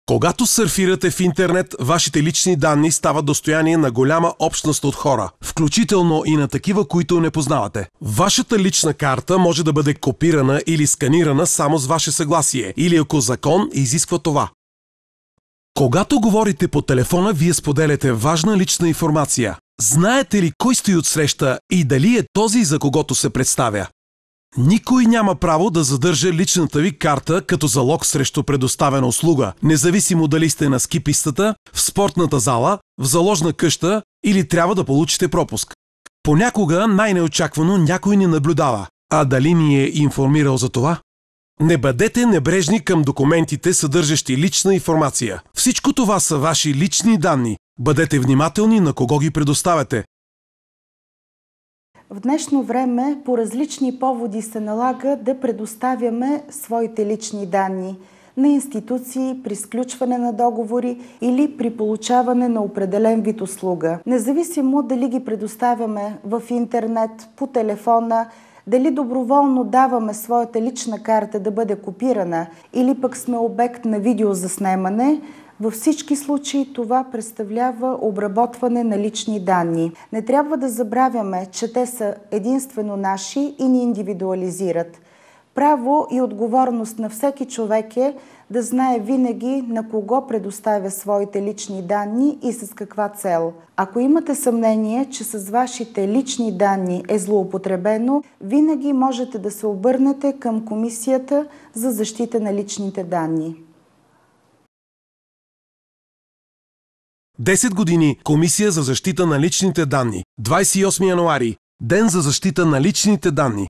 Когато сърфирате в интернет, вашите лични данни стават достояние на голяма общност от хора, включително и на такива, които не познавате. Вашата лична карта може да бъде копирана или сканирана само с ваше съгласие, или ако закон изисква това. Когато говорите по телефона, вие споделяте важна лична информация. Знаете ли кой стои отсреща и дали е този, за когото се представя? Никой няма право да задържа личната ви карта като залог срещу предоставена услуга, независимо дали сте на ски пистата, в спортната зала, в заложна къща или трябва да получите пропуск. Понякога най-неочаквано някой ни наблюдава, а дали ни е информирал за това? Не бъдете небрежни към документите, съдържащи лична информация. Всичко това са ваши лични данни. Бъдете внимателни на кого ги предоставяте. В днешно време по различни поводи се налага да предоставяме своите лични данни на институции при сключване на договори или при получаване на определен вид услуга. Независимо дали ги предоставяме в интернет, по телефона, дали доброволно даваме своята лична карта да бъде копирана или пък сме обект на видеозаснемане, във всички случаи това представлява обработване на лични данни. Не трябва да забравяме, че те са единствено наши и ни индивидуализират. Право и отговорност на всеки човек е да знае винаги на кого предоставя своите лични данни и с каква цел. Ако имате съмнение, че с вашите лични данни е злоупотребено, винаги можете да се обърнете към Комисията за защита на личните данни. 10 години Комисия за защита на личните данни. 28 януари. Ден за защита на личните данни.